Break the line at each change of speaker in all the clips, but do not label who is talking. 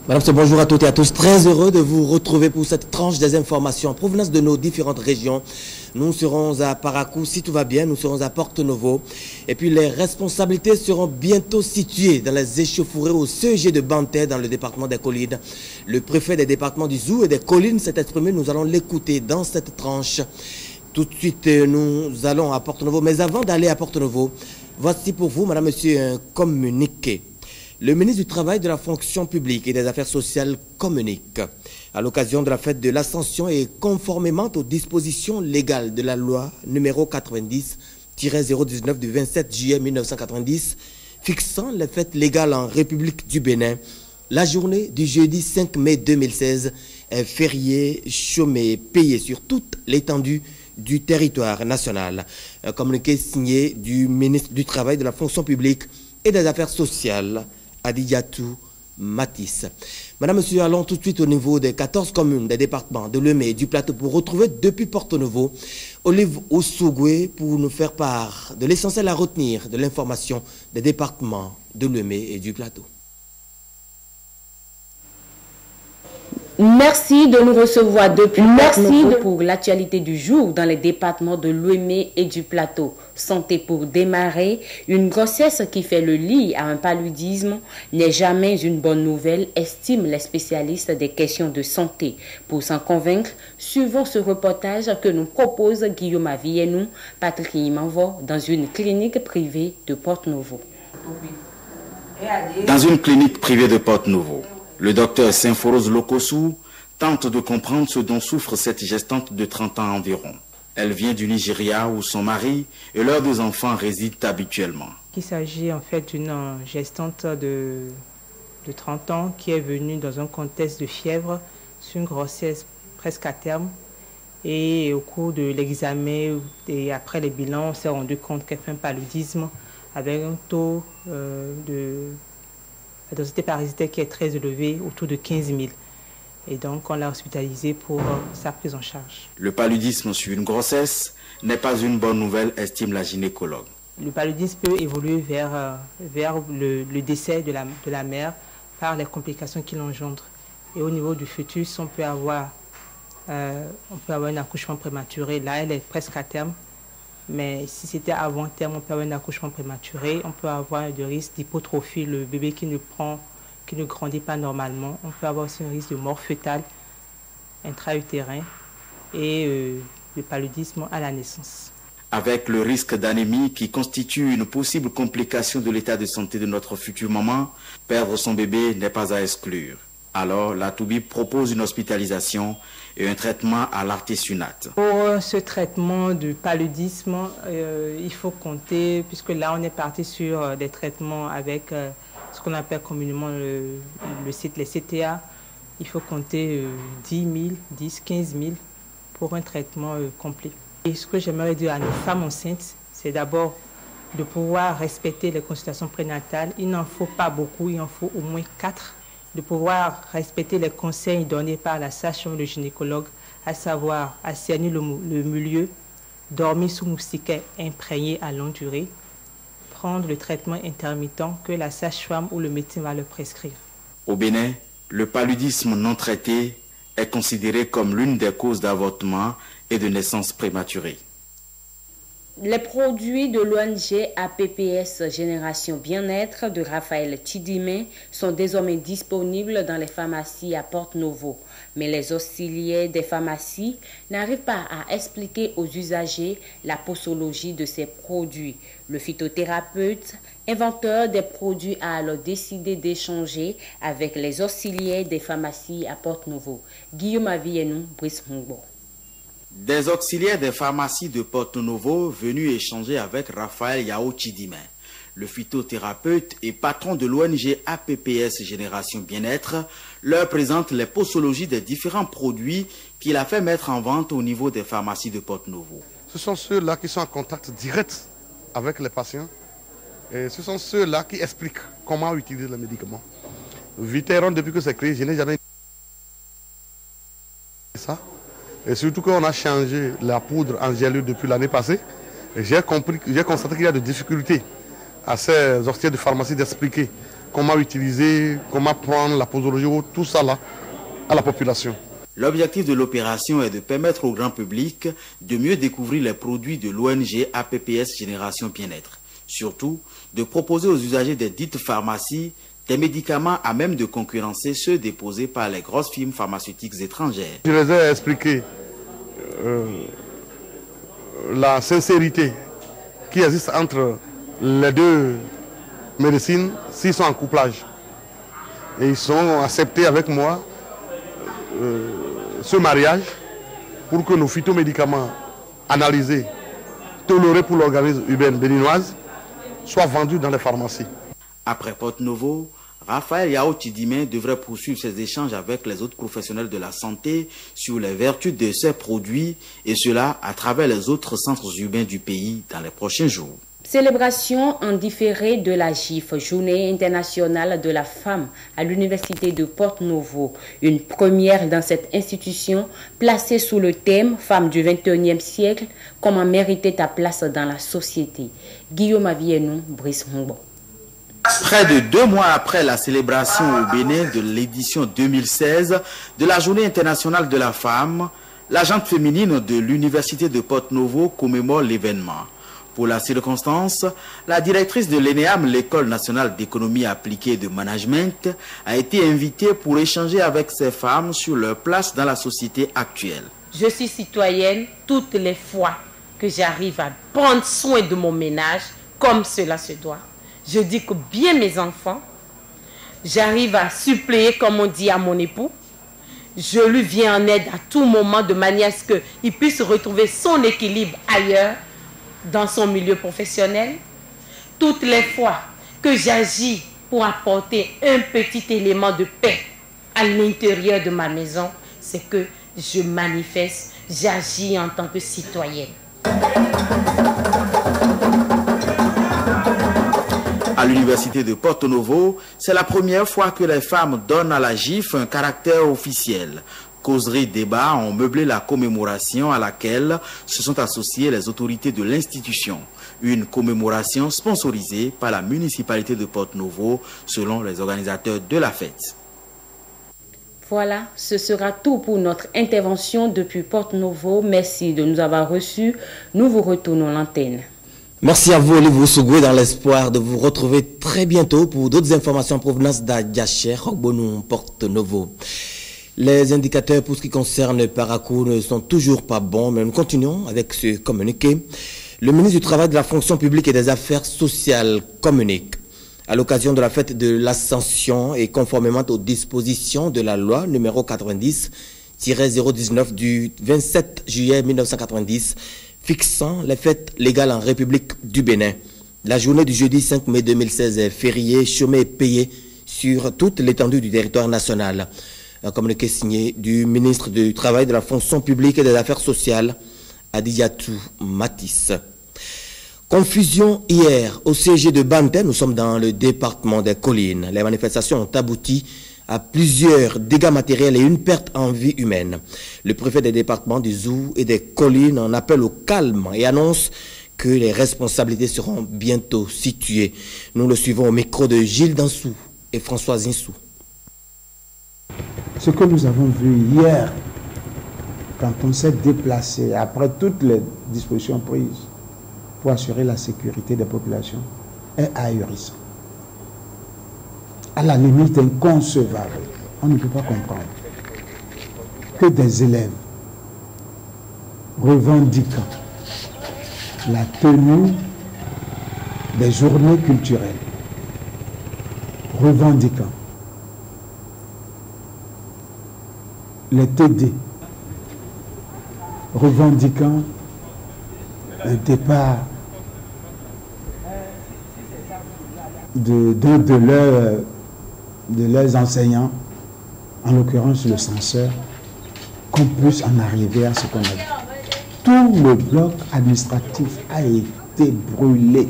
Madame, bonjour à toutes et à tous. Très heureux de vous retrouver pour cette tranche des informations en provenance de nos différentes régions. Nous serons à Parakou, si tout va bien, nous serons à Porto-Novo. Et puis les responsabilités seront bientôt situées dans les échauffourées au CEG de Bantais dans le département des Collines. Le préfet des départements du Zou et des Collines s'est exprimé, nous allons l'écouter dans cette tranche. Tout de suite, nous allons à Porto-Novo. Mais avant d'aller à Porto-Novo, voici pour vous, madame, monsieur, un communiqué. Le ministre du Travail, de la Fonction publique et des Affaires sociales communique à l'occasion de la fête de l'Ascension et conformément aux dispositions légales de la loi numéro 90-019 du 27 juillet 1990 fixant les fêtes légales en République du Bénin. La journée du jeudi 5 mai 2016 est férié, chômé, payé sur toute l'étendue du territoire national. Un communiqué signé du ministre du Travail, de la Fonction publique et des Affaires sociales, Adiyatou Matisse. Madame, monsieur, allons tout de suite au niveau des 14 communes des départements de Lemay et du Plateau pour retrouver depuis Porto-Novo Olive Ousougoué pour nous faire part de l'essentiel à retenir de l'information des départements de Lemay et du Plateau.
Merci de nous recevoir depuis Porto-Novo pour l'actualité du jour dans les départements de Lemay et du Plateau. Santé pour démarrer, une grossesse qui fait le lit à un paludisme n'est jamais une bonne nouvelle, estiment les spécialistes des questions de santé. Pour s'en convaincre, suivons ce reportage que nous propose Guillaume Avienou, Patrick Imanvo, dans une clinique privée de Porto-Novo.
Dans une clinique privée de Porto-Novo, le docteur Symphoros Lokosu tente de comprendre ce dont souffre cette gestante de 30 ans environ. Elle vient du Nigeria où son mari et leurs 2 enfants résident habituellement.
Il s'agit en fait d'une gestante de 30 ans qui est venue dans un contexte de fièvre sur une grossesse presque à terme. Et au cours de l'examen et après les bilans, on s'est rendu compte qu'elle fait un paludisme avec un taux de la densité parasitaire qui est très élevée, autour de 15 000. Et donc, on l'a hospitalisé pour sa prise en charge.
Le paludisme sur une grossesse n'est pas une bonne nouvelle, estime la gynécologue.
Le paludisme peut évoluer vers le décès de la mère par les complications qu'il engendre. Et au niveau du fœtus, on peut avoir un accouchement prématuré. Là, elle est presque à terme. Mais si c'était avant terme, on peut avoir un accouchement prématuré. On peut avoir des risques d'hypotrophie, le bébé qui ne grandit pas normalement. On peut avoir aussi un risque de mort fœtale intra-utérin et le paludisme à la naissance.
Avec le risque d'anémie qui constitue une possible complication de l'état de santé de notre future maman, perdre son bébé n'est pas à exclure. Alors, la Toubib propose une hospitalisation et un traitement à l'artésunate.
Pour ce traitement du paludisme, il faut compter, puisque là on est parti sur des traitements avec ce qu'on appelle communément les CTA, il faut compter 10 000, 10, 15 000 pour un traitement complet. Et ce que j'aimerais dire à nos femmes enceintes, c'est d'abord de pouvoir respecter les consultations prénatales. Il n'en faut pas beaucoup, il en faut au moins 4. De pouvoir respecter les conseils donnés par la sage-femme ou le gynécologue, à savoir assainir le milieu, dormir sous moustiquaire imprégné à longue durée, prendre le traitement intermittent que la sage-femme ou le médecin va leur prescrire.
Au Bénin, le paludisme non traité est considéré comme l'une des causes d'avortement et de naissance prématurée.
Les produits de l'ONG APPS Génération Bien-être de Raphaël Tidimé sont désormais disponibles dans les pharmacies à Porto-Novo. Mais les auxiliaires des pharmacies n'arrivent pas à expliquer aux usagers la posologie de ces produits. Le phytothérapeute, inventeur des produits, a alors décidé d'échanger avec les auxiliaires des pharmacies à Porto-Novo. Guillaume Avienou, Brice Mungbo.
Des auxiliaires des pharmacies de Porto-Novo venus échanger avec Raphaël Yao Tidimé, le phytothérapeute et patron de l'ONG APPS Génération Bien-être, leur présente les posologies des différents produits qu'il a fait mettre en vente au niveau des pharmacies de Porto-Novo.
Ce sont ceux-là qui sont en contact direct avec les patients et ce sont ceux-là qui expliquent comment utiliser le médicament. Viteron, depuis que c'est créé, je n'ai jamais Ça. Et surtout qu'on a changé la poudre en gélule depuis l'année passée. J'ai constaté qu'il y a des difficultés à ces hôteliers de pharmacie d'expliquer comment utiliser, comment prendre la posologie, tout ça là, à la population.
L'objectif de l'opération est de permettre au grand public de mieux découvrir les produits de l'ONG APPS Génération Bien-être. Surtout, de proposer aux usagers des dites pharmacies des médicaments à même de concurrencer ceux déposés par les grosses firmes pharmaceutiques étrangères.
Je les ai expliqué la sincérité qui existe entre les deux médecines s'ils sont en couplage. Et ils sont acceptés avec moi ce mariage pour que nos phytomédicaments analysés, tolérés pour l'organisme urbaine béninoise, soient vendus dans les pharmacies.
Après Porte-Novo, Raphaël Yao Tidimé devrait poursuivre ses échanges avec les autres professionnels de la santé sur les vertus de ces produits, et cela à travers les autres centres urbains du pays dans les prochains jours.
Célébration en différé de la GIF, Journée internationale de la femme à l'université de Porte-Novo. Une première dans cette institution placée sous le thème « Femmes du XXIe siècle, comment mériter ta place dans la société ». Guillaume Avienou, Brice Mongbo.
Près de 2 mois après la célébration au Bénin de l'édition 2016 de la Journée internationale de la femme, l'agente féminine de l'université de Porte-Novo commémore l'événement. Pour la circonstance, la directrice de l'ENEAM, l'École nationale d'économie appliquée et de management, a été invitée pour échanger avec ces femmes sur leur place dans la société actuelle.
Je suis citoyenne toutes les fois que j'arrive à prendre soin de mon ménage comme cela se doit. Je dis que bien mes enfants, j'arrive à suppléer, comme on dit, à mon époux. Je lui viens en aide à tout moment de manière à ce qu'il puisse retrouver son équilibre ailleurs, dans son milieu professionnel. Toutes les fois que j'agis pour apporter un petit élément de paix à l'intérieur de ma maison, c'est que je manifeste, j'agis en tant que citoyenne.
À l'université de Porte-Novo, c'est la première fois que les femmes donnent à la GIF un caractère officiel. Causeries, débats ont meublé la commémoration à laquelle se sont associées les autorités de l'institution. Une commémoration sponsorisée par la municipalité de Porte-Novo, selon les organisateurs de la fête.
Voilà, ce sera tout pour notre intervention depuis Porte-Novo. Merci de nous avoir reçus. Nous vous retournons l'antenne.
Merci à vous, Olivier Sougoué, dans l'espoir de vous retrouver très bientôt pour d'autres informations en provenance d'Adiaché, Rogbonu, Porte-Novo. Les indicateurs pour ce qui concerne Parakou ne sont toujours pas bons, mais nous continuons avec ce communiqué. Le ministre du Travail, de la Fonction publique et des Affaires sociales communique. À l'occasion de la fête de l'Ascension et conformément aux dispositions de la loi numéro 90-019 du 27 juillet 1990, fixant les fêtes légales en République du Bénin. La journée du jeudi 5 mai 2016 est fériée, chômée et payée sur toute l'étendue du territoire national. Un communiqué signé du ministre du Travail, de la Fonction publique et des Affaires sociales, Adiyatou Matisse. Confusion hier au siège de Banté, nous sommes dans le département des Collines. Les manifestations ont abouti à plusieurs dégâts matériels et une perte en vie humaine. Le préfet des départements du Zou et des Collines en appelle au calme et annonce que les responsabilités seront bientôt situées. Nous le suivons au micro de Gilles Dansou et François Zinsou.
Ce que nous avons vu hier, quand on s'est déplacé, après toutes les dispositions prises pour assurer la sécurité des populations, est ahurissant. À la limite inconcevable. On ne peut pas comprendre que des élèves revendiquant la tenue des journées culturelles, revendiquant les TD, revendiquant le départ de leurs enseignants, en l'occurrence le censeur, qu'on puisse en arriver à ce qu'on a dit. Tout le bloc administratif a été brûlé.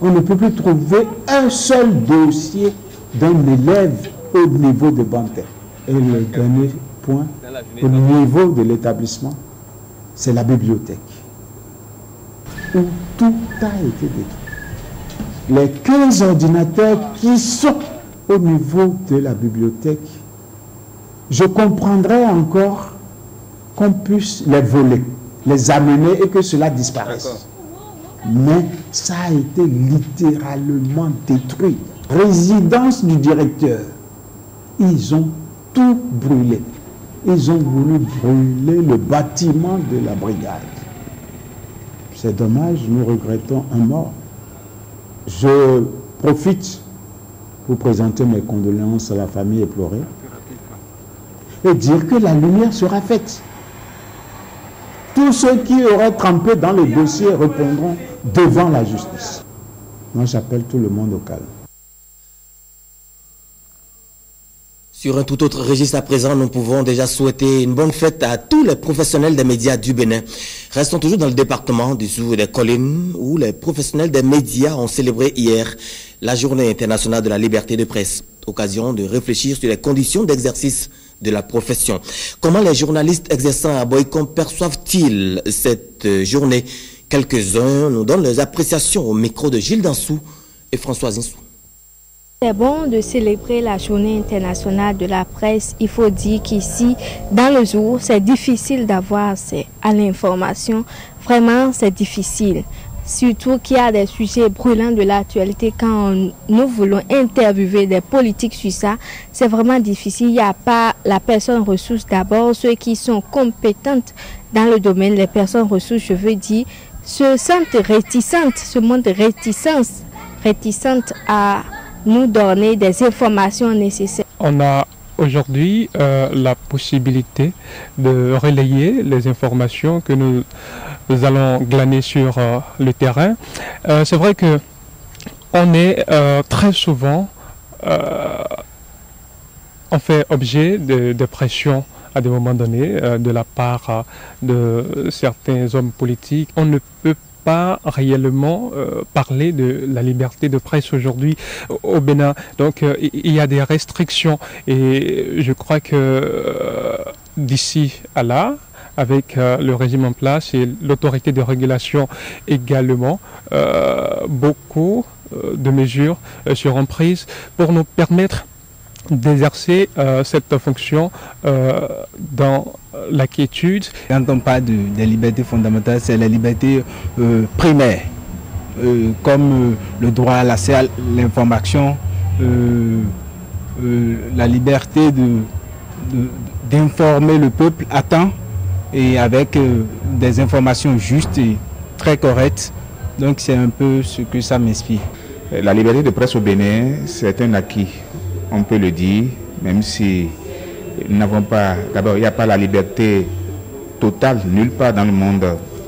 On ne peut plus trouver un seul dossier d'un élève au niveau de Banté. Et le dernier point, au niveau de l'établissement, c'est la bibliothèque, où tout a été détruit. Les 15 ordinateurs qui sont au niveau de la bibliothèque, je comprendrais encore qu'on puisse les voler, les amener et que cela disparaisse. Mais ça a été littéralement détruit. Résidence du directeur, ils ont tout brûlé. Ils ont voulu brûler le bâtiment de la brigade. C'est dommage, nous regrettons un mort. Je profite pour présenter mes condoléances à la famille éplorée et dire que la lumière sera faite. Tous ceux qui auraient trempé dans le dossier répondront devant la justice. Moi, j'appelle tout le monde au calme.
Sur un tout autre registre à présent, nous pouvons déjà souhaiter une bonne fête à tous les professionnels des médias du Bénin. Restons toujours dans le département du Sous et des Collines, où les professionnels des médias ont célébré hier la Journée internationale de la liberté de presse. Occasion de réfléchir sur les conditions d'exercice de la profession. Comment les journalistes exerçant à Boycom perçoivent-ils cette journée? Quelques-uns nous donnent leurs appréciations au micro de Gilles Dansou et Françoise Insou.
C'est bon de célébrer la journée internationale de la presse. Il faut dire qu'ici, dans le jour, c'est difficile d'avoir accès à l'information. Vraiment, c'est difficile. Surtout qu'il y a des sujets brûlants de l'actualité. Quand nous voulons interviewer des politiques sur ça, c'est vraiment difficile. Il n'y a pas la personne ressource d'abord. Ceux qui sont compétentes dans le domaine, les personnes ressources, je veux dire, se sentent réticentes, se montrent réticentes à nous donner des informations nécessaires.
On a aujourd'hui la possibilité de relayer les informations que nous allons glaner sur le terrain. C'est vrai que on est très souvent on fait objet de pression à des moments donnés de la part de certains hommes politiques. On ne peut pas réellement parler de la liberté de presse aujourd'hui au Bénin. Donc il y a des restrictions et je crois que d'ici à là, avec le régime en place et l'autorité de régulation également, beaucoup de mesures seront prises pour nous permettre d'exercer cette fonction dans la quiétude.
Quand on parle des libertés fondamentales, c'est la liberté primaire, comme le droit à l'accès à l'information, la liberté d'informer le peuple à temps et avec des informations justes et très correctes. Donc c'est un peu ce que ça m'inspire.
La liberté de presse au Bénin, c'est un acquis. On peut le dire, même si nous n'avons pas... D'abord, il n'y a pas la liberté totale, nulle part dans le monde.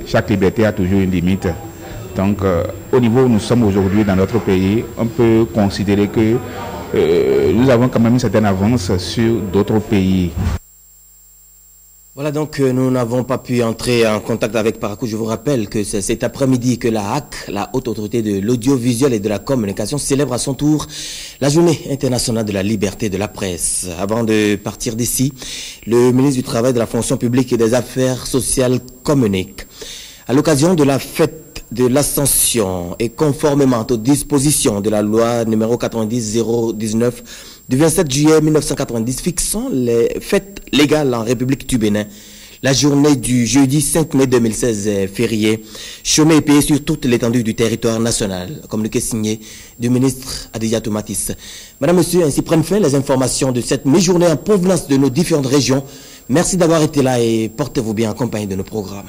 Chaque liberté a toujours une limite. Donc, au niveau où nous sommes aujourd'hui dans notre pays, on peut considérer que nous avons quand même une certaine avance sur d'autres pays.
Voilà donc, nous n'avons pas pu entrer en contact avec Paracou. Je vous rappelle que c'est cet après-midi que la HAC, la Haute Autorité de l'Audiovisuel et de la Communication, célèbre à son tour la Journée internationale de la liberté de la presse. Avant de partir d'ici, le ministre du Travail, de la Fonction publique et des Affaires sociales communique. À l'occasion de la fête de l'Ascension et conformément aux dispositions de la loi numéro 90-019 du 27 juillet 1990 fixant les fêtes légales en République du Bénin, la journée du jeudi 5 mai 2016 est fériée, chômée et payée sur toute l'étendue du territoire national. Communiqué signé du ministre Adiyatou Matisse. Madame, Monsieur, ainsi prennent fin les informations de cette mi-journée en provenance de nos différentes régions. Merci d'avoir été là et portez-vous bien en compagnie de nos programmes.